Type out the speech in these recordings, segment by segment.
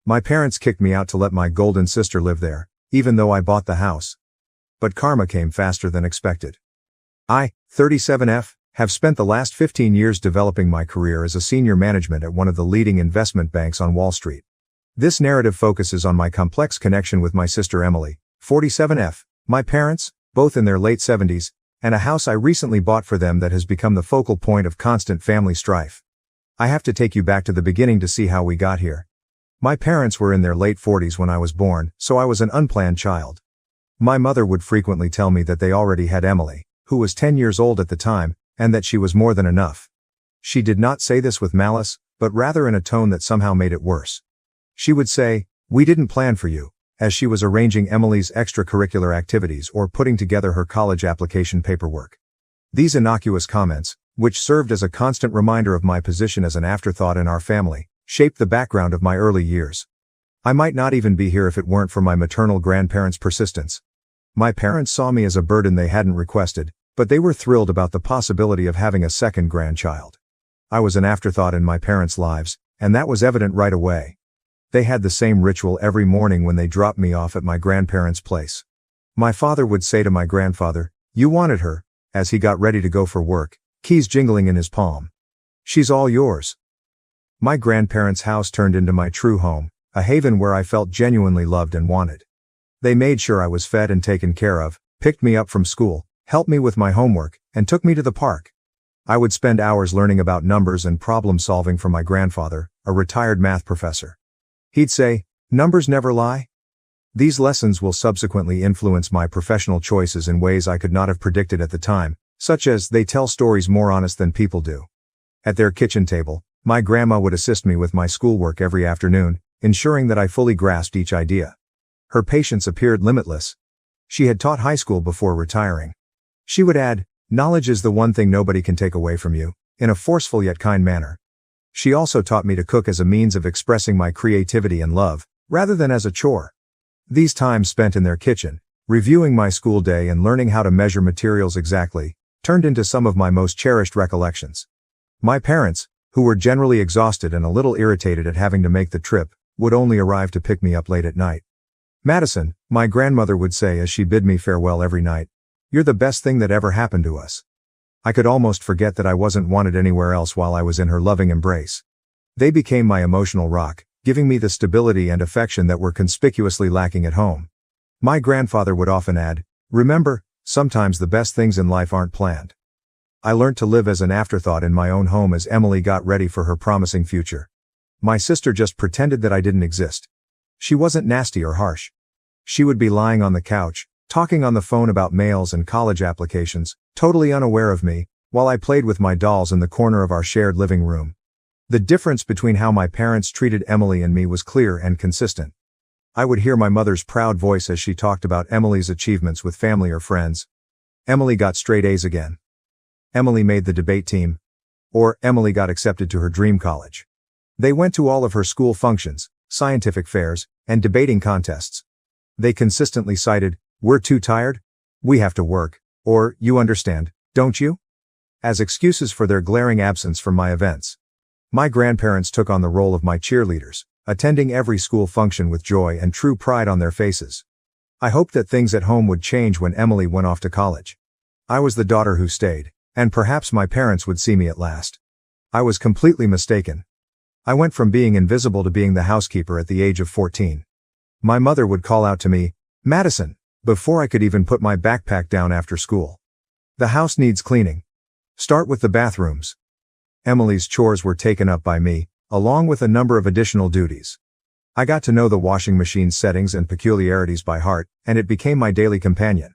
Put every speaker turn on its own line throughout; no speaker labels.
My parents kicked me out to let my golden sister live there, even though I bought the house. But karma came faster than expected. I, 37F, have spent the last 15 years developing my career as a senior management at one of the leading investment banks on Wall Street. This narrative focuses on my complex connection with my sister Emily, 47F, my parents, both in their late 70s, and a house I recently bought for them that has become the focal point of constant family strife. I have to take you back to the beginning to see how we got here. My parents were in their late 40s when I was born, so I was an unplanned child. My mother would frequently tell me that they already had Emily, who was 10 years old at the time, and that she was more than enough. She did not say this with malice, but rather in a tone that somehow made it worse. She would say, "We didn't plan for you," as she was arranging Emily's extracurricular activities or putting together her college application paperwork. These innocuous comments, which served as a constant reminder of my position as an afterthought in our family, shaped the background of my early years. I might not even be here if it weren't for my maternal grandparents' persistence. My parents saw me as a burden they hadn't requested, but they were thrilled about the possibility of having a second grandchild. I was an afterthought in my parents' lives, and that was evident right away. They had the same ritual every morning when they dropped me off at my grandparents' place. My father would say to my grandfather, "You wanted her," as he got ready to go for work, keys jingling in his palm. "She's all yours." My grandparents' house turned into my true home, a haven where I felt genuinely loved and wanted. They made sure I was fed and taken care of, picked me up from school, helped me with my homework, and took me to the park. I would spend hours learning about numbers and problem solving from my grandfather, a retired math professor. He'd say, "Numbers never lie." These lessons will subsequently influence my professional choices in ways I could not have predicted at the time, such as they tell stories more honest than people do. At their kitchen table, my grandma would assist me with my schoolwork every afternoon, ensuring that I fully grasped each idea. Her patience appeared limitless. She had taught high school before retiring. She would add, "Knowledge is the one thing nobody can take away from you," in a forceful yet kind manner. She also taught me to cook as a means of expressing my creativity and love, rather than as a chore. These times spent in their kitchen, reviewing my school day and learning how to measure materials exactly, turned into some of my most cherished recollections. My parents, who were generally exhausted and a little irritated at having to make the trip, would only arrive to pick me up late at night. "Madison," my grandmother would say as she bid me farewell every night, "you're the best thing that ever happened to us." I could almost forget that I wasn't wanted anywhere else while I was in her loving embrace. They became my emotional rock, giving me the stability and affection that were conspicuously lacking at home. My grandfather would often add, "Remember, sometimes the best things in life aren't planned." I learned to live as an afterthought in my own home as Emily got ready for her promising future. My sister just pretended that I didn't exist. She wasn't nasty or harsh. She would be lying on the couch, talking on the phone about mails and college applications, totally unaware of me, while I played with my dolls in the corner of our shared living room. The difference between how my parents treated Emily and me was clear and consistent. I would hear my mother's proud voice as she talked about Emily's achievements with family or friends. Emily got straight A's again. Emily made the debate team. Or Emily got accepted to her dream college. They went to all of her school functions, scientific fairs, and debating contests. They consistently cited, "We're too tired," "We have to work," or "You understand, don't you?" as excuses for their glaring absence from my events. My grandparents took on the role of my cheerleaders, attending every school function with joy and true pride on their faces. I hoped that things at home would change when Emily went off to college. I was the daughter who stayed, and perhaps my parents would see me at last. I was completely mistaken. I went from being invisible to being the housekeeper at the age of 14. My mother would call out to me, "Madison," before I could even put my backpack down after school. "The house needs cleaning. Start with the bathrooms." Emily's chores were taken up by me, along with a number of additional duties. I got to know the washing machine's settings and peculiarities by heart, and it became my daily companion.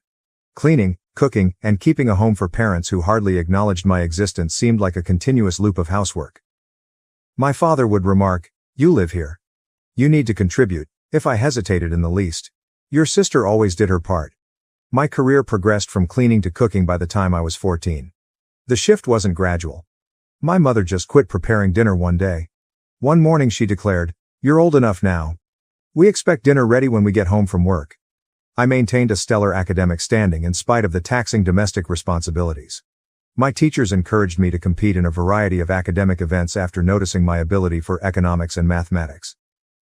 Cleaning, cooking, and keeping a home for parents who hardly acknowledged my existence seemed like a continuous loop of housework. My father would remark, "You live here. You need to contribute," if I hesitated in the least. "Your sister always did her part." My career progressed from cleaning to cooking by the time I was 14. The shift wasn't gradual. My mother just quit preparing dinner one day. One morning she declared, "You're old enough now. We expect dinner ready when we get home from work." I maintained a stellar academic standing in spite of the taxing domestic responsibilities. My teachers encouraged me to compete in a variety of academic events after noticing my ability for economics and mathematics.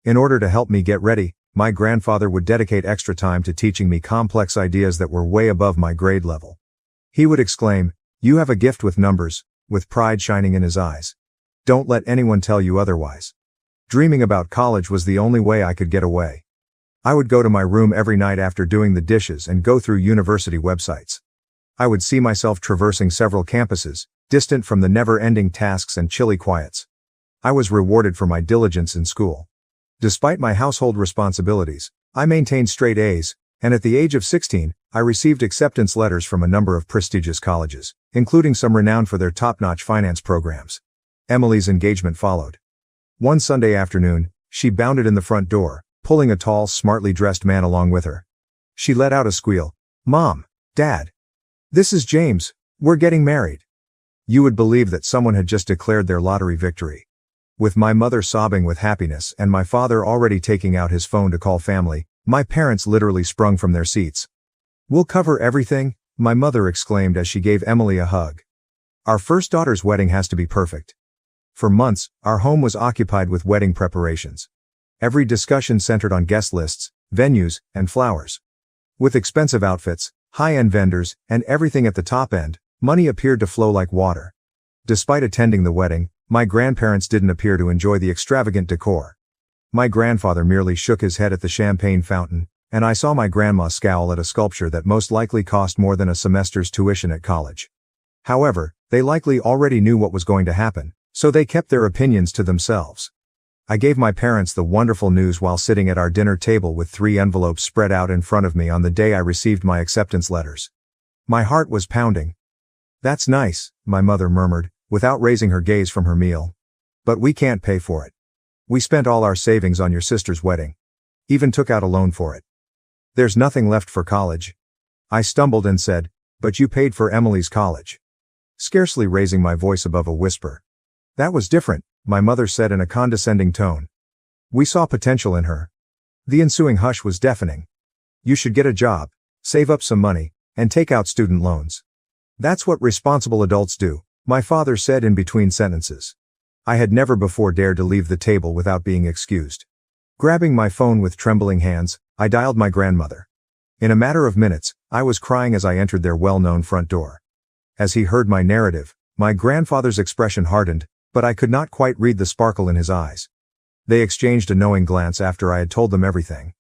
In order to help me get ready, my grandfather would dedicate extra time to teaching me complex ideas that were way above my grade level. He would exclaim, "You have a gift with numbers," with pride shining in his eyes. "Don't let anyone tell you otherwise." Dreaming about college was the only way I could get away. I would go to my room every night after doing the dishes and go through university websites. I would see myself traversing several campuses, distant from the never-ending tasks and chilly quiets. I was rewarded for my diligence in school. Despite my household responsibilities, I maintained straight A's, and at the age of 16, I received acceptance letters from a number of prestigious colleges, including some renowned for their top-notch finance programs. Emily's engagement followed. One Sunday afternoon, she bounded in the front door, pulling a tall, smartly dressed man along with her. She let out a squeal. "Mom, Dad. This is James, we're getting married." You would believe that someone had just declared their lottery victory. With my mother sobbing with happiness and my father already taking out his phone to call family, my parents literally sprung from their seats. "We'll cover everything," my mother exclaimed as she gave Emily a hug. "Our first daughter's wedding has to be perfect." For months, our home was occupied with wedding preparations. Every discussion centered on guest lists, venues, and flowers. With expensive outfits, high-end vendors, and everything at the top end, money appeared to flow like water. Despite attending the wedding, my grandparents didn't appear to enjoy the extravagant decor. My grandfather merely shook his head at the champagne fountain, and I saw my grandma scowl at a sculpture that most likely cost more than a semester's tuition at college. However, they likely already knew what was going to happen, so they kept their opinions to themselves. I gave my parents the wonderful news while sitting at our dinner table with 3 envelopes spread out in front of me on the day I received my acceptance letters. My heart was pounding. "That's nice," my mother murmured, without raising her gaze from her meal. "But we can't pay for it. We spent all our savings on your sister's wedding. Even took out a loan for it. There's nothing left for college." I stumbled and said, "But you paid for Emily's college." Scarcely raising my voice above a whisper. "That was different," my mother said in a condescending tone. "We saw potential in her." The ensuing hush was deafening. "You should get a job, save up some money, and take out student loans. That's what responsible adults do," my father said in between sentences. I had never before dared to leave the table without being excused. Grabbing my phone with trembling hands, I dialed my grandmother. In a matter of minutes, I was crying as I entered their well-known front door. As he heard my narrative, my grandfather's expression hardened, but I could not quite read the sparkle in his eyes. They exchanged a knowing glance after I had told them everything.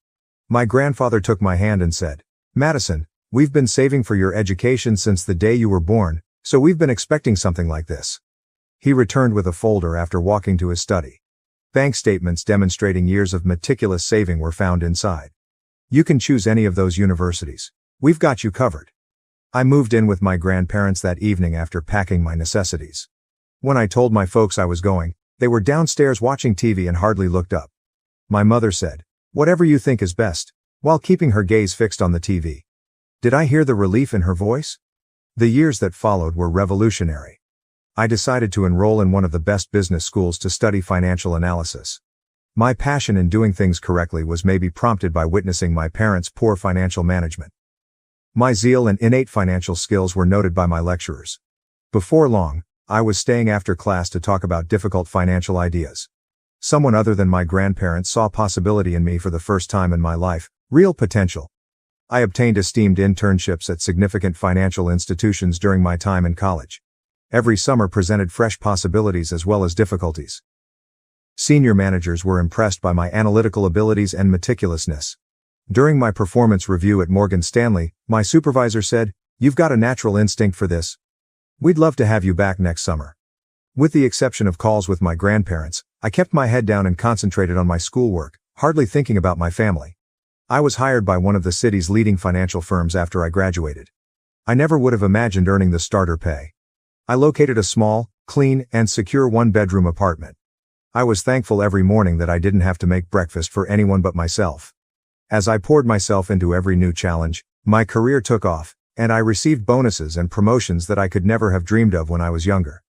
My grandfather took my hand and said, "Madison, we've been saving for your education since the day you were born, so we've been expecting something like this." He returned with a folder after walking to his study. Bank statements demonstrating years of meticulous saving were found inside. "You can choose any of those universities. We've got you covered." I moved in with my grandparents that evening after packing my necessities. When I told my folks I was going, they were downstairs watching TV and hardly looked up. My mother said, "Whatever you think is best," while keeping her gaze fixed on the TV. Did I hear the relief in her voice? The years that followed were revolutionary. I decided to enroll in one of the best business schools to study financial analysis. My passion in doing things correctly was maybe prompted by witnessing my parents' poor financial management. My zeal and innate financial skills were noted by my lecturers. Before long, I was staying after class to talk about difficult financial ideas. Someone other than my grandparents saw possibility in me for the first time in my life, real potential. I obtained esteemed internships at significant financial institutions during my time in college. Every summer presented fresh possibilities as well as difficulties. Senior managers were impressed by my analytical abilities and meticulousness. During my performance review at Morgan Stanley, my supervisor said, "You've got a natural instinct for this. We'd love to have you back next summer." With the exception of calls with my grandparents, I kept my head down and concentrated on my schoolwork, hardly thinking about my family. I was hired by one of the city's leading financial firms after I graduated. I never would have imagined earning the starter pay. I located a small, clean, and secure one-bedroom apartment. I was thankful every morning that I didn't have to make breakfast for anyone but myself. As I poured myself into every new challenge, my career took off, and I received bonuses and promotions that I could never have dreamed of when I was younger.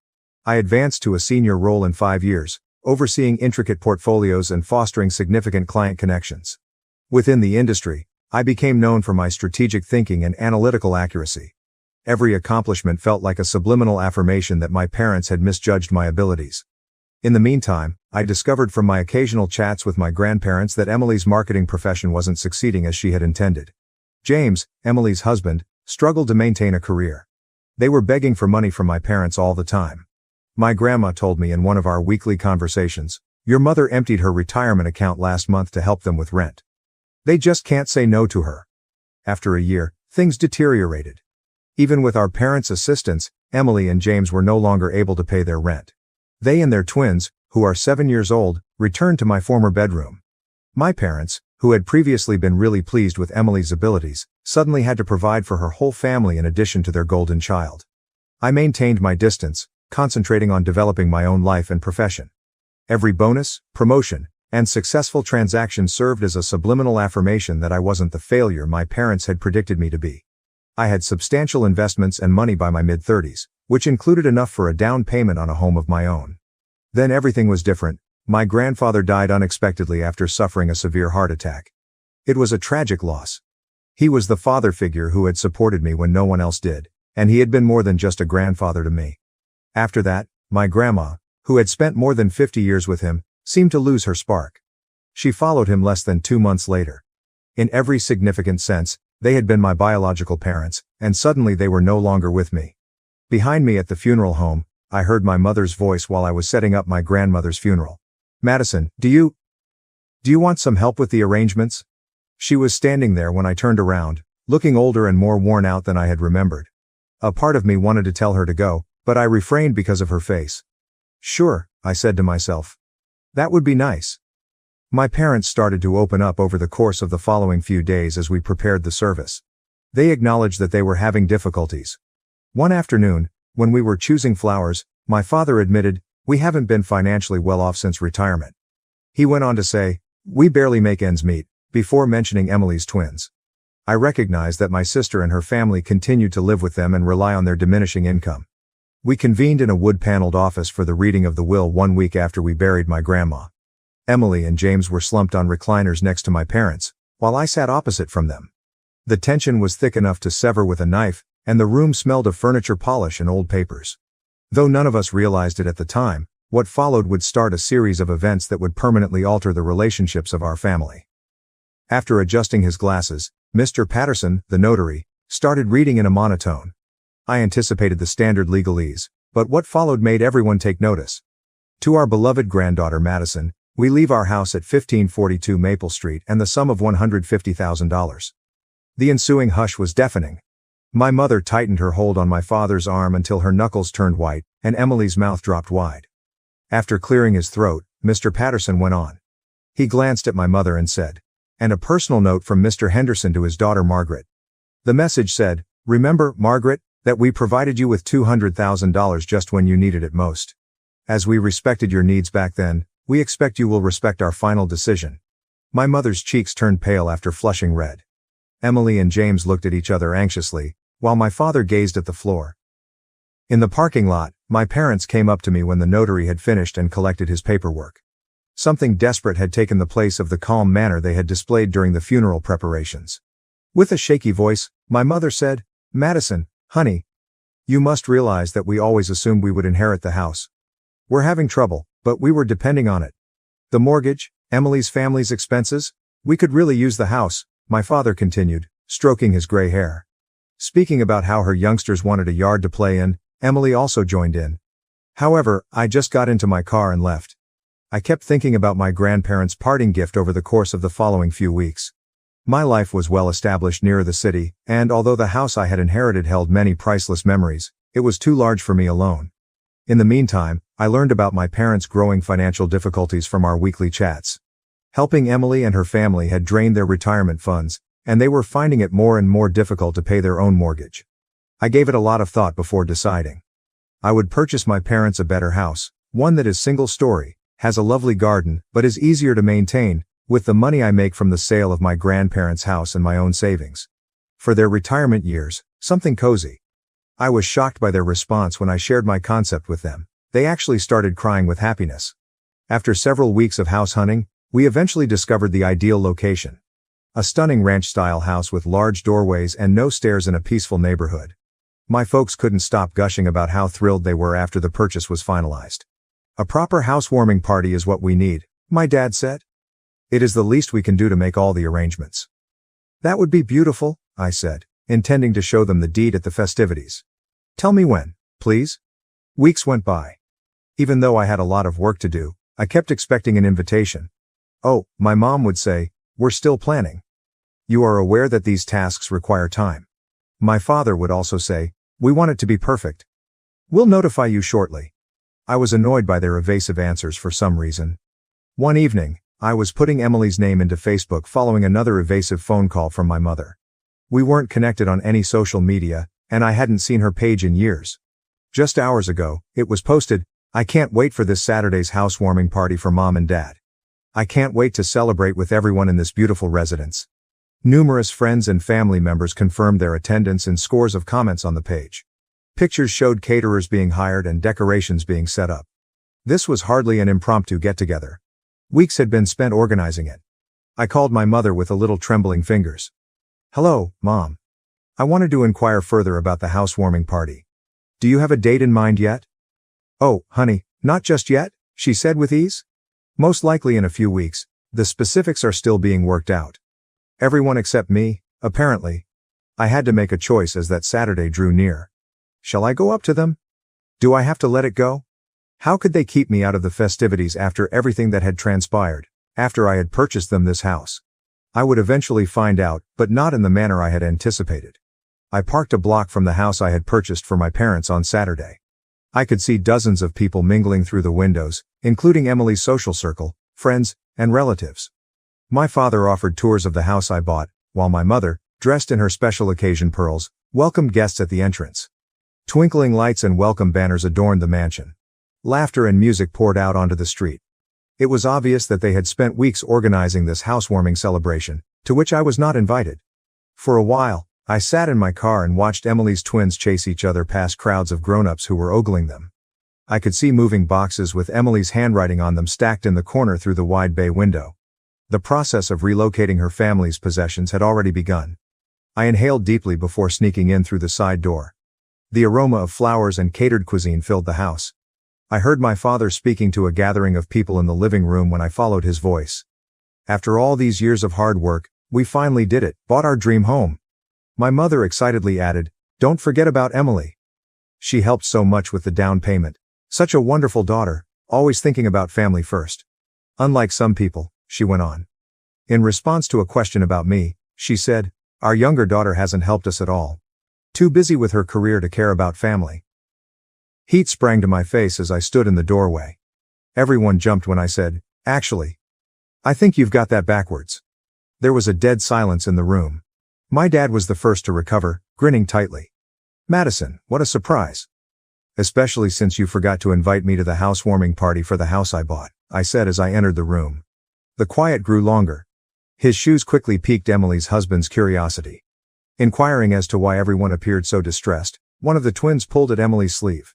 I advanced to a senior role in 5 years, overseeing intricate portfolios and fostering significant client connections. Within the industry, I became known for my strategic thinking and analytical accuracy. Every accomplishment felt like a subliminal affirmation that my parents had misjudged my abilities. In the meantime, I discovered from my occasional chats with my grandparents that Emily's marketing profession wasn't succeeding as she had intended. James, Emily's husband, struggled to maintain a career. They were begging for money from my parents all the time. My grandma told me in one of our weekly conversations, "Your mother emptied her retirement account last month to help them with rent. They just can't say no to her." After a year, things deteriorated. Even with our parents' assistance, Emily and James were no longer able to pay their rent. They and their twins, who are 7 years old, returned to my former bedroom. My parents, who had previously been really pleased with Emily's abilities, suddenly had to provide for her whole family in addition to their golden child. I maintained my distance, concentrating on developing my own life and profession. Every bonus, promotion, and successful transaction served as a subliminal affirmation that I wasn't the failure my parents had predicted me to be. I had substantial investments and money by my mid-30s, which included enough for a down payment on a home of my own. Then everything was different. My grandfather died unexpectedly after suffering a severe heart attack. It was a tragic loss. He was the father figure who had supported me when no one else did, and he had been more than just a grandfather to me. After that, my grandma, who had spent more than 50 years with him, seemed to lose her spark. She followed him less than 2 months later. In every significant sense, they had been my biological parents, and suddenly they were no longer with me. Behind me at the funeral home, I heard my mother's voice while I was setting up my grandmother's funeral. "Madison, do you want some help with the arrangements?" She was standing there when I turned around, looking older and more worn out than I had remembered. A part of me wanted to tell her to go, but I refrained because of her face. "Sure," I said to myself. "That would be nice." My parents started to open up over the course of the following few days as we prepared the service. They acknowledged that they were having difficulties. One afternoon, when we were choosing flowers, my father admitted, "We haven't been financially well off since retirement." He went on to say, "We barely make ends meet," before mentioning Emily's twins. I recognized that my sister and her family continued to live with them and rely on their diminishing income. We convened in a wood-paneled office for the reading of the will 1 week after we buried my grandma. Emily and James were slumped on recliners next to my parents, while I sat opposite from them. The tension was thick enough to sever with a knife, and the room smelled of furniture polish and old papers. Though none of us realized it at the time, what followed would start a series of events that would permanently alter the relationships of our family. After adjusting his glasses, Mr. Patterson, the notary, started reading in a monotone. I anticipated the standard legalese, but what followed made everyone take notice. "To our beloved granddaughter Madison, we leave our house at 1542 Maple Street and the sum of $150,000. The ensuing hush was deafening. My mother tightened her hold on my father's arm until her knuckles turned white, and Emily's mouth dropped wide. After clearing his throat, Mr. Patterson went on. He glanced at my mother and said, "And a personal note from Mr. Henderson to his daughter Margaret." The message said, "Remember, Margaret, that we provided you with $200,000 just when you needed it most. As we respected your needs back then, we expect you will respect our final decision." My mother's cheeks turned pale after flushing red. Emily and James looked at each other anxiously, while my father gazed at the floor. In the parking lot, my parents came up to me when the notary had finished and collected his paperwork. Something desperate had taken the place of the calm manner they had displayed during the funeral preparations. With a shaky voice, my mother said, "Madison, honey, you must realize that we always assumed we would inherit the house. We're having trouble, but we were depending on it. The mortgage, Emily's family's expenses, we could really use the house," my father continued, stroking his gray hair. Speaking about how her youngsters wanted a yard to play in, Emily also joined in. "However, I just got into my car and left. I kept thinking about my grandparents' parting gift over the course of the following few weeks. My life was well established near the city, and although the house I had inherited held many priceless memories, it was too large for me alone. In the meantime, I learned about my parents' growing financial difficulties from our weekly chats. Helping Emily and her family had drained their retirement funds, and they were finding it more and more difficult to pay their own mortgage. I gave it a lot of thought before deciding. I would purchase my parents a better house, one that is single-story, has a lovely garden, but is easier to maintain, with the money I make from the sale of my grandparents' house and my own savings. For their retirement years, something cozy. I was shocked by their response when I shared my concept with them. They actually started crying with happiness. After several weeks of house hunting, we eventually discovered the ideal location. A stunning ranch-style house with large doorways and no stairs in a peaceful neighborhood. My folks couldn't stop gushing about how thrilled they were after the purchase was finalized. A proper housewarming party is what we need, my dad said. It is the least we can do to make all the arrangements. That would be beautiful, I said, intending to show them the deed at the festivities. Tell me when, please. Weeks went by. Even though I had a lot of work to do, I kept expecting an invitation. Oh, my mom would say, we're still planning. You are aware that these tasks require time. My father would also say, we want it to be perfect. We'll notify you shortly. I was annoyed by their evasive answers for some reason. One evening, I was putting Emily's name into Facebook following another evasive phone call from my mother. We weren't connected on any social media, and I hadn't seen her page in years. Just hours ago, it was posted, I can't wait for this Saturday's housewarming party for Mom and Dad. I can't wait to celebrate with everyone in this beautiful residence. Numerous friends and family members confirmed their attendance and scores of comments on the page. Pictures showed caterers being hired and decorations being set up. This was hardly an impromptu get-together. Weeks had been spent organizing it. I called my mother with a little trembling fingers. Hello, Mom. I wanted to inquire further about the housewarming party. Do you have a date in mind yet? Oh, honey, not just yet, she said with ease. Most likely in a few weeks. The specifics are still being worked out. Everyone except me, apparently. I had to make a choice as that Saturday drew near. Shall I go up to them? Do I have to let it go? How could they keep me out of the festivities after everything that had transpired, after I had purchased them this house? I would eventually find out, but not in the manner I had anticipated. I parked a block from the house I had purchased for my parents on Saturday. I could see dozens of people mingling through the windows, including Emily's social circle, friends, and relatives. My father offered tours of the house I bought, while my mother, dressed in her special occasion pearls, welcomed guests at the entrance. Twinkling lights and welcome banners adorned the mansion. Laughter and music poured out onto the street. It was obvious that they had spent weeks organizing this housewarming celebration, to which I was not invited. For a while, I sat in my car and watched Emily's twins chase each other past crowds of grown-ups who were ogling them. I could see moving boxes with Emily's handwriting on them stacked in the corner through the wide bay window. The process of relocating her family's possessions had already begun. I inhaled deeply before sneaking in through the side door. The aroma of flowers and catered cuisine filled the house. I heard my father speaking to a gathering of people in the living room when I followed his voice. After all these years of hard work, we finally did it, bought our dream home. My mother excitedly added, don't forget about Emily. She helped so much with the down payment. Such a wonderful daughter, always thinking about family first. Unlike some people, she went on. In response to a question about me, she said, our younger daughter hasn't helped us at all. Too busy with her career to care about family. Heat sprang to my face as I stood in the doorway. Everyone jumped when I said, actually, I think you've got that backwards. There was a dead silence in the room. My dad was the first to recover, grinning tightly. Madison, what a surprise. Especially since you forgot to invite me to the housewarming party for the house I bought, I said as I entered the room. The quiet grew longer. His shoes quickly piqued Emily's husband's curiosity. Inquiring as to why everyone appeared so distressed, one of the twins pulled at Emily's sleeve.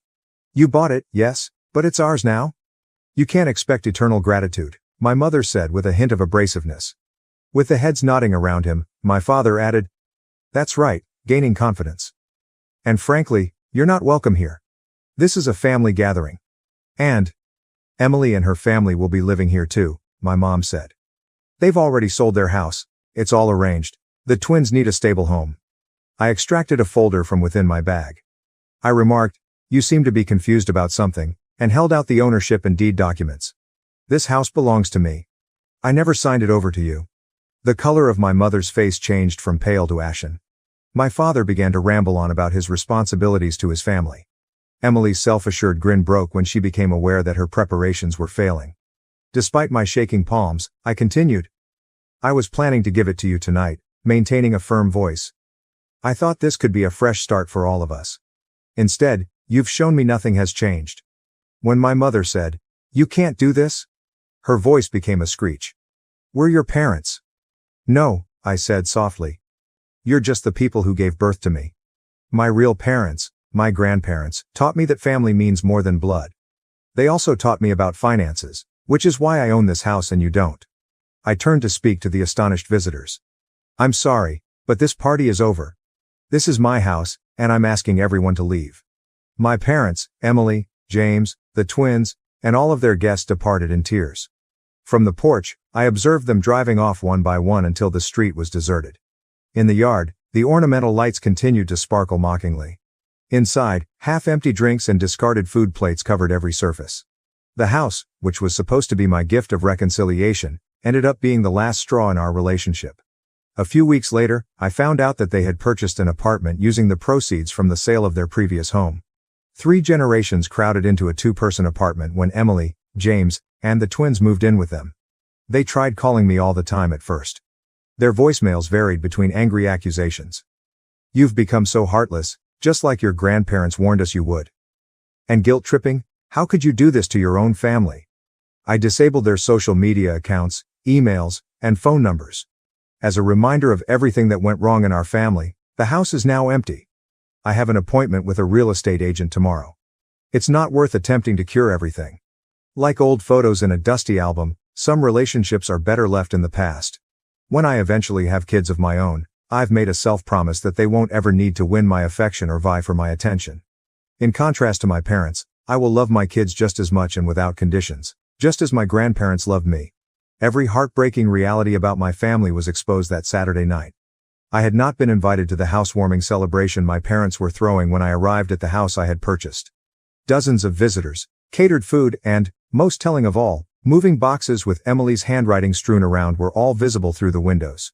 You bought it, yes, but it's ours now? You can't expect eternal gratitude, my mother said with a hint of abrasiveness. With the heads nodding around him, my father added, that's right, gaining confidence. And frankly, you're not welcome here. This is a family gathering. And Emily and her family will be living here too, my mom said. They've already sold their house, it's all arranged. The twins need a stable home. I extracted a folder from within my bag. I remarked, you seem to be confused about something, and held out the ownership and deed documents. This house belongs to me. I never signed it over to you. The color of my mother's face changed from pale to ashen. My father began to ramble on about his responsibilities to his family. Emily's self-assured grin broke when she became aware that her preparations were failing. Despite my shaking palms, I continued. I was planning to give it to you tonight, maintaining a firm voice. I thought this could be a fresh start for all of us. Instead, you've shown me nothing has changed. When my mother said, you can't do this, her voice became a screech. We're your parents. No, I said softly. You're just the people who gave birth to me. My real parents, my grandparents, taught me that family means more than blood. They also taught me about finances, which is why I own this house and you don't. I turned to speak to the astonished visitors. I'm sorry, but this party is over. This is my house, and I'm asking everyone to leave. My parents, Emily, James, the twins, and all of their guests departed in tears. From the porch, I observed them driving off one by one until the street was deserted. In the yard, the ornamental lights continued to sparkle mockingly. Inside, half-empty drinks and discarded food plates covered every surface. The house, which was supposed to be my gift of reconciliation, ended up being the last straw in our relationship. A few weeks later, I found out that they had purchased an apartment using the proceeds from the sale of their previous home. 3 generations crowded into a 2-person apartment when Emily, James, and the twins moved in with them. They tried calling me all the time at first. Their voicemails varied between angry accusations. "You've become so heartless, just like your grandparents warned us you would." And guilt-tripping, "How could you do this to your own family?" I disabled their social media accounts, emails, and phone numbers. As a reminder of everything that went wrong in our family, the house is now empty. I have an appointment with a real estate agent tomorrow. It's not worth attempting to cure everything. Like old photos in a dusty album, some relationships are better left in the past. When I eventually have kids of my own, I've made a self-promise that they won't ever need to win my affection or vie for my attention. In contrast to my parents, I will love my kids just as much and without conditions, just as my grandparents loved me. Every heartbreaking reality about my family was exposed that Saturday night. I had not been invited to the housewarming celebration my parents were throwing when I arrived at the house I had purchased. Dozens of visitors, catered food, and, most telling of all, moving boxes with Emily's handwriting strewn around were all visible through the windows.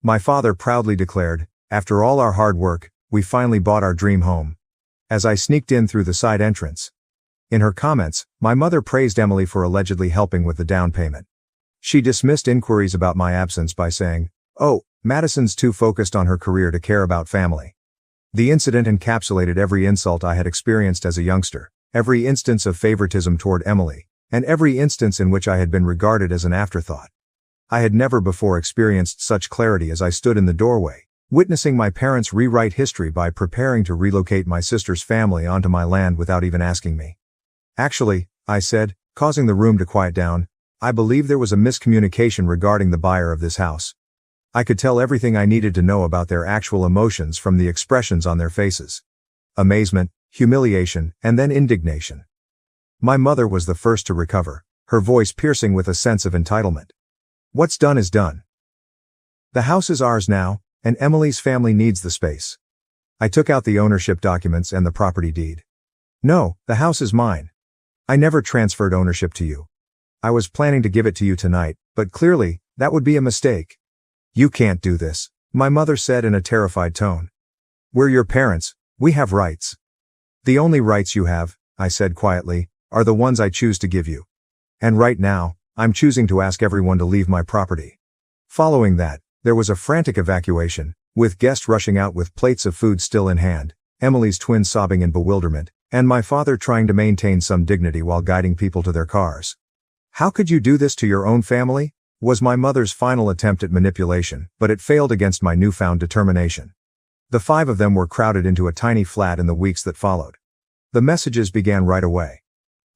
My father proudly declared, "After all our hard work, we finally bought our dream home," as I sneaked in through the side entrance. In her comments, my mother praised Emily for allegedly helping with the down payment. She dismissed inquiries about my absence by saying, "Oh, Madison's too focused on her career to care about family." The incident encapsulated every insult I had experienced as a youngster, every instance of favoritism toward Emily, and every instance in which I had been regarded as an afterthought. I had never before experienced such clarity as I stood in the doorway, witnessing my parents rewrite history by preparing to relocate my sister's family onto my land without even asking me. "Actually," I said, causing the room to quiet down, "I believe there was a miscommunication regarding the buyer of this house." I could tell everything I needed to know about their actual emotions from the expressions on their faces. Amazement, humiliation, and then indignation. My mother was the first to recover, her voice piercing with a sense of entitlement. "What's done is done. The house is ours now, and Emily's family needs the space." I took out the ownership documents and the property deed. "No, the house is mine. I never transferred ownership to you. I was planning to give it to you tonight, but clearly, that would be a mistake." "You can't do this," my mother said in a terrified tone. "We're your parents, we have rights." "The only rights you have," I said quietly, "are the ones I choose to give you. And right now, I'm choosing to ask everyone to leave my property." Following that, there was a frantic evacuation, with guests rushing out with plates of food still in hand, Emily's twins sobbing in bewilderment, and my father trying to maintain some dignity while guiding people to their cars. "How could you do this to your own family?" was my mother's final attempt at manipulation, but it failed against my newfound determination. The 5 of them were crowded into a tiny flat in the weeks that followed. The messages began right away.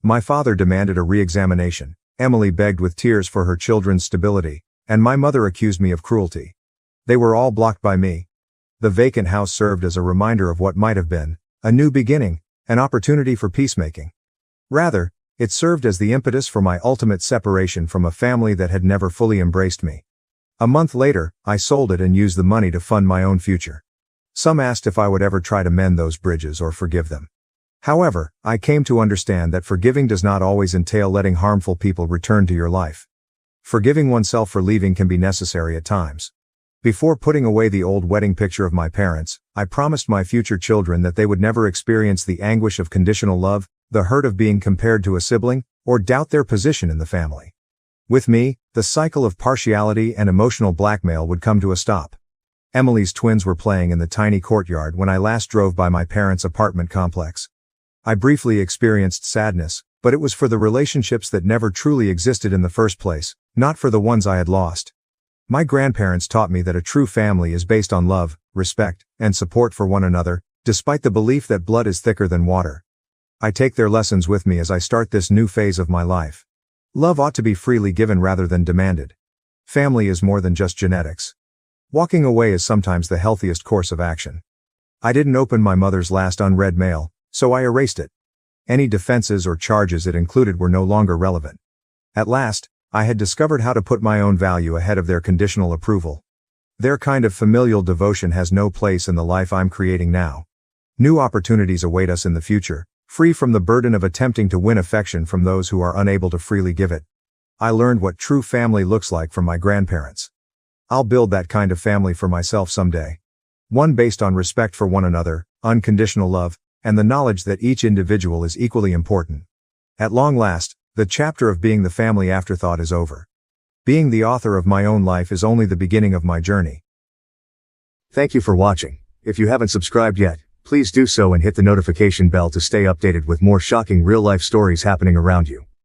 My father demanded a re-examination, Emily begged with tears for her children's stability, and my mother accused me of cruelty. They were all blocked by me. The vacant house served as a reminder of what might have been, a new beginning, an opportunity for peacemaking. Rather, it served as the impetus for my ultimate separation from a family that had never fully embraced me. A month later, I sold it and used the money to fund my own future. Some asked if I would ever try to mend those bridges or forgive them. However, I came to understand that forgiving does not always entail letting harmful people return to your life. Forgiving oneself for leaving can be necessary at times. Before putting away the old wedding picture of my parents, I promised my future children that they would never experience the anguish of conditional love, the hurt of being compared to a sibling, or doubt their position in the family. With me, the cycle of partiality and emotional blackmail would come to a stop. Emily's twins were playing in the tiny courtyard when I last drove by my parents' apartment complex. I briefly experienced sadness, but it was for the relationships that never truly existed in the first place, not for the ones I had lost. My grandparents taught me that a true family is based on love, respect, and support for one another, despite the belief that blood is thicker than water. I take their lessons with me as I start this new phase of my life. Love ought to be freely given rather than demanded. Family is more than just genetics. Walking away is sometimes the healthiest course of action. I didn't open my mother's last unread mail, so I erased it. Any defenses or charges it included were no longer relevant. At last, I had discovered how to put my own value ahead of their conditional approval. Their kind of familial devotion has no place in the life I'm creating now. New opportunities await us in the future, free from the burden of attempting to win affection from those who are unable to freely give it. I learned what true family looks like from my grandparents. I'll build that kind of family for myself someday. One based on respect for one another, unconditional love, and the knowledge that each individual is equally important. At long last, the chapter of being the family afterthought is over. Being the author of my own life is only the beginning of my journey. Thank you for watching. If you haven't subscribed yet, please do so and hit the notification bell to stay updated with more shocking real-life stories happening around you.